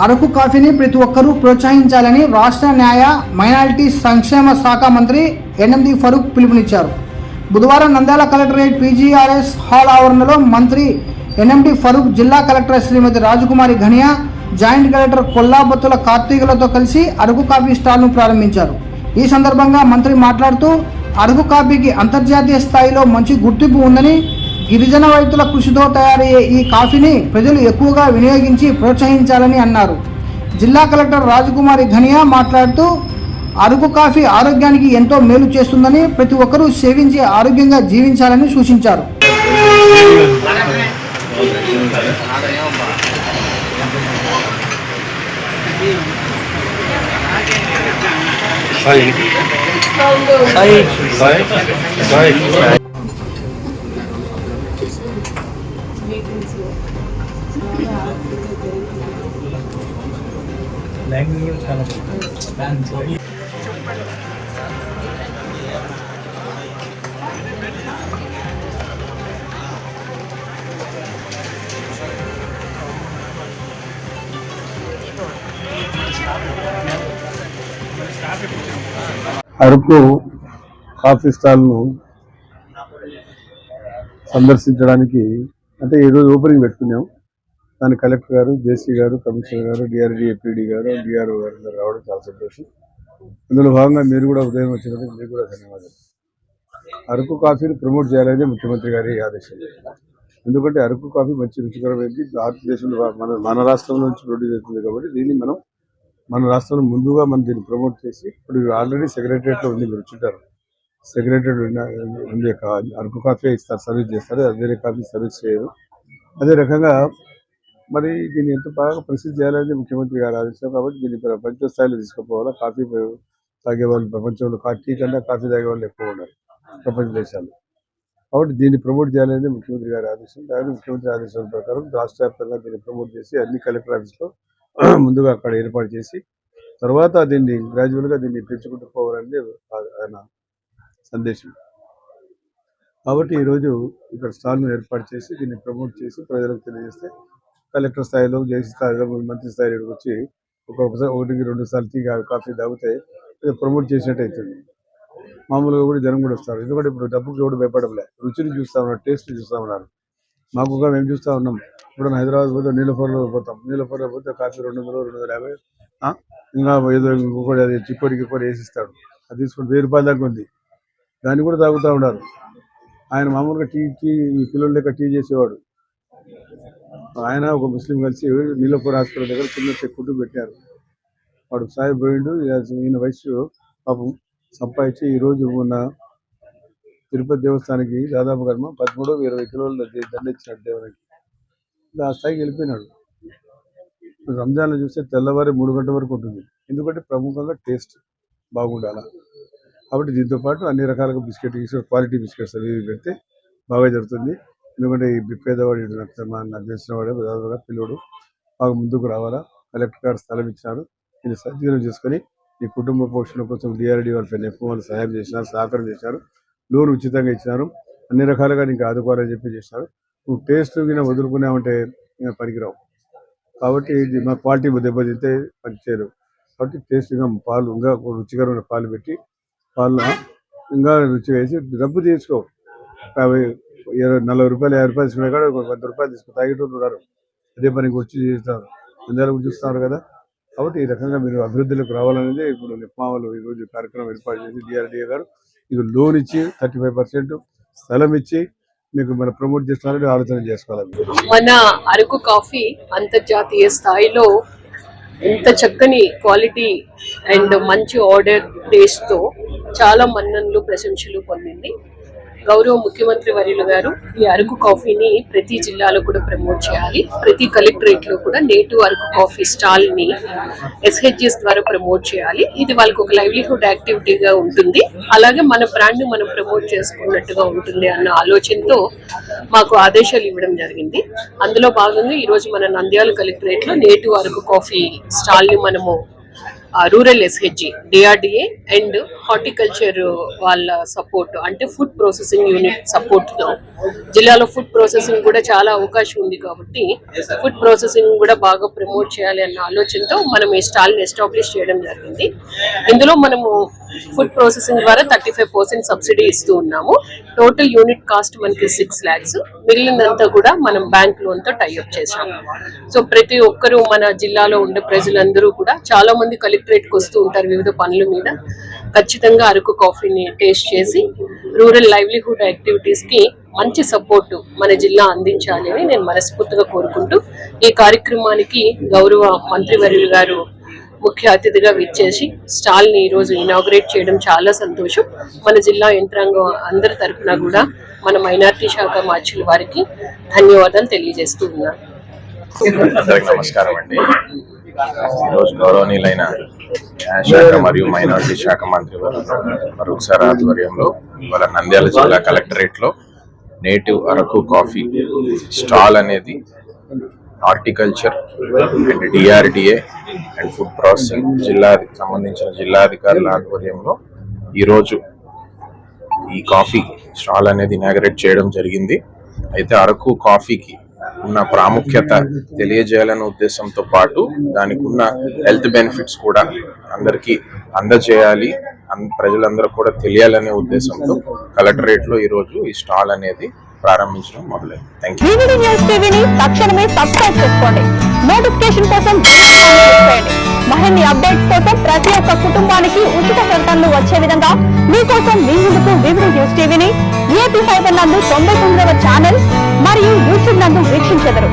అరకు కాఫీని ప్రతి ఒక్కరూ ప్రోత్సహించాలని రాష్ట్ర న్యాయ మైనారిటీ సంక్షేమ శాఖ మంత్రి ఎన్ఎండి ఫరూక్ పిలుపునిచ్చారు. బుధవారం నంద్యాల కలెక్టరేట్ పీజీఆర్ఎస్ హాల్ ఆవరణలో మంత్రి ఎన్ఎండి ఫరూక్ జిల్లా కలెక్టర్ శ్రీమతి రాజకుమారి ఘనియా, జాయింట్ కలెక్టర్ కొల్లాబొత్తుల కార్తీకులతో కలిసి అరకు కాఫీ స్టాల్ను ప్రారంభించారు. ఈ సందర్భంగా మంత్రి మాట్లాడుతూ అరకు కాఫీకి అంతర్జాతీయ స్థాయిలో మంచి గుర్తింపు ఉందని, గిరిజన రైతుల కృషితో తయారయ్యే ఈ కాఫీని ప్రజలు ఎక్కువగా వినియోగించి ప్రోత్సహించాలని అన్నారు. జిల్లా కలెక్టర్ రాజకుమారి ఘనియా మాట్లాడుతూ అరకు కాఫీ ఆరోగ్యానికి ఎంతో మేలు చేస్తుందని, ప్రతి ఒక్కరూ సేవించి ఆరోగ్యంగా జీవించాలని సూచించారు. అరకు కాఫీ స్టాల్ను సందర్శించడానికి అంటే ఈరోజు ఓపెనింగ్ పెట్టుకున్నాం. దాని కలెక్టర్ గారు, జేసీ గారు, కమిషనర్ గారు, డిఆర్డీఏ పీడీ గారు, డిఆర్ఓ గారు రావడం చాలా సంతోషం. అందులో భాగంగా మీరు కూడా ఉదయం వచ్చినందుకు మీకు కూడా ధన్యవాదాలు. అరకు కాఫీని ప్రమోట్ చేయాలనేది ముఖ్యమంత్రి గారి ఆదేశం. ఎందుకంటే అరకు కాఫీ మంచి రుచికరమైంది, భారతదేశంలో మన రాష్ట్రం నుంచి ప్రొడ్యూస్ అవుతుంది. కాబట్టి దీన్ని మన రాష్ట్రంలో ముందుగా మనం దీన్ని ప్రమోట్ చేసి, ఇప్పుడు ఆల్రెడీ సెక్రటరియట్లో ఉంది, మీరు చూడారు. సెక్రటరీ ఉంది, అరకు కాఫీ ఇస్తారు, సర్వీస్ చేస్తారు, వేరే కాఫీ సర్వీస్ చేయరు. అదే రకంగా మరి దీన్ని ఎంత బాగా ప్రసిద్ధి చేయాలని ముఖ్యమంత్రి గారు ఆదేశం. కాబట్టి దీన్ని ప్రపంచ స్థాయిలో తీసుకుపోవాలా. కాఫీ తాగే వాళ్ళు ప్రపంచంలో టీ కన్నా కాఫీ తాగే వాళ్ళు ఎక్కువ ఉన్నారు ప్రపంచ దేశాల్లో. కాబట్టి దీన్ని ప్రమోట్ చేయాలనేది ముఖ్యమంత్రి గారి ఆదేశం. దాని ముఖ్యమంత్రి ఆదేశాల ప్రకారం రాష్ట్ర వ్యాప్తంగా దీన్ని ప్రమోట్ చేసి అన్ని కలెక్టర్ ఆఫీస్లో ముందుగా అక్కడ ఏర్పాటు చేసి, తర్వాత దీన్ని గ్రాడ్యువల్గా దీన్ని పెంచుకుంటూ పోవాలనేది ఆయన సందేశం. కాబట్టి ఈరోజు ఇక్కడ స్టాల్ను ఏర్పాటు చేసి దీన్ని ప్రమోట్ చేసి ప్రజలకు తెలియజేస్తే, కలెక్టర్ స్థాయిలో, జేసీ స్థాయిలో, మంత్రి స్థాయిలో వచ్చి ఒకటికి 2 సార్లు కాఫీ తాగితే ప్రమోట్ చేసినట్టు అవుతుంది. మామూలుగా కూడా జనం కూడా వస్తారు. ఎందుకంటే ఇప్పుడు డబ్బుకి కూడా భయపడలే, రుచిని చూస్తూ ఉన్నారు, టేస్ట్ చూస్తూ ఉన్నారు. మాకుగా మేము చూస్తూ ఉన్నాం. ఇప్పుడు హైదరాబాద్ పోతే నీలఫర్లో పోతాం, నీలఫర్లో పోతే కాఫీ 200, 250, ఇంకా ఏదో ఇంకొకటి అది చిక్కోడికి వేసిస్తాడు. అది తీసుకుని 1000 రూపాయల దాకా ఉంది. దాన్ని కూడా తాగుతూ ఉన్నారు. ఆయన మామూలుగా టీ పిల్లల లెక్క టీ చేసేవాడు. ఆయన ఒక ముస్లిం కలిసి నీలపూర్ హాస్పిటల్ దగ్గర చిన్న చెక్కుంటూ పెట్టారు. వాడు సాయి పోయిండు. ఈయన వయసు పాపం సంపాదించి ఈరోజు మొన్న తిరుపతి దేవస్థానానికి దాదాపుగా 13-20 కిలోలు దండ ఇచ్చినాడు దేవునికి. ఆ స్థాయికి వెళ్ళిపోయినాడు. రంజాన్లో చూస్తే తెల్లవారి 3 గంటల వరకు ఉంటుంది. ఎందుకంటే ప్రముఖంగా టేస్ట్ బాగుండాలి. కాబట్టి దీంతో పాటు అన్ని రకాలుగా క్వాలిటీ బిస్కెట్స్ అవి పెడితే బాగా జరుగుతుంది. ఎందుకంటే ఈ పేదవాడు నాకు తెలిసిన వాడే దాదాపుగా పిల్లోడు బాగా ముందుకు రావాలా. కలెక్టర్ గారు స్థలం ఇచ్చినారు. దీన్ని సద్వినియోగం చేసుకొని ఈ కుటుంబ పోషణ కోసం డిఆర్డీ వాళ్ళు సహాయం చేసినారు, సహకారం చేశారు. లోన్ ఉచితంగా ఇచ్చినారు. అన్ని రకాలుగా నీకు ఆదుకోవాలని చేసినారు. నువ్వు టేస్ట్ కింద వదులుకున్నామంటే ఇంకా పనికిరావు. కాబట్టి మా క్వాలిటీ దెబ్బతింటే పనిచేయరు. కాబట్టి టేస్ట్గా పాలు, ఇంకా రుచికరమైన పాలు పెట్టి, పాలు ఇంకా రుచిగా వేసి డబ్బు తీసుకో. 40 రూపాయలు, 50 రూపాయలు తీసుకునే కాడ 100 రూపాయలు తీసుకుని తాగేటోళ్ళు ఉన్నారు. అదే పనికి వచ్చి చేస్తారు, అందరూ చూస్తున్నారు కదా. కాబట్టి ఈ రకంగా మీరు అభివృద్ధిలోకి రావాలనేది ఇప్పుడు నిప్మావలు ఈరోజు కార్యక్రమం ఏర్పాటు చేసి డిఆర్డీఏ గారు ఇది లోన్ ఇచ్చి 35% స్థలం ఇచ్చి మీకు మన ప్రమోట్ చేస్తారని ఆలోచన చేసుకోవాలి. మన అరకు కాఫీ అంతర్జాతీయ స్థాయిలో ఇంత చక్కని క్వాలిటీ అండ్ మంచి ఆర్డర్ టేస్ట్ తో చాలా మన్ననలు, ప్రశంసలు పొందింది. గౌరవ ముఖ్యమంత్రి వర్యులు గారు ఈ అరకు కాఫీని ప్రతి జిల్లాలో కూడా ప్రమోట్ చేయాలి. ప్రతి కలెక్టరేట్ లో కూడా నేటివ్ అరకు కాఫీ స్టాల్ ని SHGs ద్వారా ప్రమోట్ చేయాలి. ఇది వాళ్ళకి ఒక లైవ్లీహుడ్ యాక్టివిటీగా ఉంటుంది. అలాగే మన బ్రాండ్ మనం ప్రమోట్ చేసుకున్నట్టుగా ఉంటుంది అన్న ఆలోచనతో మాకు ఆదేశాలు ఇవ్వడం జరిగింది. అందులో భాగంగా ఈ రోజు మన నంద్యాల కలెక్టరేట్ లో నేటివ్ అరకు కాఫీ స్టాల్ ని మనము rural SHG, DRDA and horticulture వాళ్ళ సపోర్ట్, అంటే ఫుడ్ ప్రాసెసింగ్ యూనిట్ సపోర్ట్తో జిల్లాలో ఫుడ్ ప్రాసెసింగ్ కూడా చాలా అవకాశం ఉంది కాబట్టి ఫుడ్ ప్రాసెసింగ్ కూడా బాగా ప్రమోట్ చేయాలి అన్న ఆలోచనతో మనం ఈ స్టాల్ని ఎస్టాబ్లిష్ చేయడం జరిగింది. ఇందులో మనము ఫుడ్ ప్రాసెసింగ్ ద్వారా 35% సబ్సిడీ ఇస్తూ ఉన్నాము. టోటల్ యూనిట్ కాస్ట్ మనకి 6 lakhs, మిగిలినంతా కూడా మనం బ్యాంక్ లోన్తో టైఅప్ చేసాము. సో ప్రతి ఒక్కరూ మన జిల్లాలో ఉండే ప్రజలందరూ కూడా చాలా మంది కలెక్టరేట్కి వస్తూ ఉంటారు వివిధ పనుల మీద. ఖచ్చితంగా అరకు కాఫీని టేస్ట్ చేసి రూరల్ లైవ్లీహుడ్ యాక్టివిటీస్కి మంచి సపోర్టు మన జిల్లా అందించాలి అని నేను మనస్ఫూర్తిగా కోరుకుంటూ ఈ కార్యక్రమానికి గౌరవ మంత్రివర్యులు గారు ముఖ్య అతిథిగా విచ్చేసి స్టాల్ని ఈరోజు ఇనాగ్రేట్ చేయడం చాలా సంతోషం. మన జిల్లా యంత్రాంగం అందరి తరఫున కూడా మన మైనార్టీ శాఖ మార్చుల వారికి ధన్యవాదాలు తెలియజేస్తూ ఉన్నాను. అందరికి నమస్కారం అండి. ఈరోజు గౌరవనీయులైన న్యాయశాఖ మరియు మైనారిటీ శాఖ మంత్రి ఫరూక్ సార్ ఆధ్వర్యంలో ఇవాళ నంద్యాల జిల్లా కలెక్టరేట్లో నేటివ్ అరకు కాఫీ స్టాల్ అనేది horticulture and DRDA and food processing జిల్లాకి సంబంధించిన జిల్లాధికారుల ఆధ్వర్యంలో ఈరోజు ఈ కాఫీ స్టాల్ అనేది ఇనాగరేట్ చేయడం జరిగింది. అయితే అరకు కాఫీకి ఉన్న ప్రాముఖ్యత తెలియజేయాలనే ఉద్దేశంతో పాటు దానికి ఉన్న హెల్త్ బెనిఫిట్స్ కూడా అందరికీ అందజేయాలి, ప్రజలందరూ కూడా తెలియాలనే ఉద్దేశంతో కలెక్టరేట్ లో ఈరోజు ఈ స్టాల్ అనేది ప్రారంభించడం మొదలైంది. Thank you. DVD న్యూస్ టీవీని తక్షణమే సబ్స్క్రైబ్ చేసుకోండి. నోటిఫికేషన్ కోసం బెల్ ఐకాన్ క్లిక్ చేయండి. మరిన్ని అప్డేట్స్ కోసం ప్రతి ఒక్క కుటుంబానికి ఉచిత ప్రకటనలు వచ్చే విధంగా మీకోసం మీ ముందుకు DVD న్యూస్ టీవీని AP5 నందు 99వ ఛానల్ మరియు YouTube నందు వీక్షించెదరు.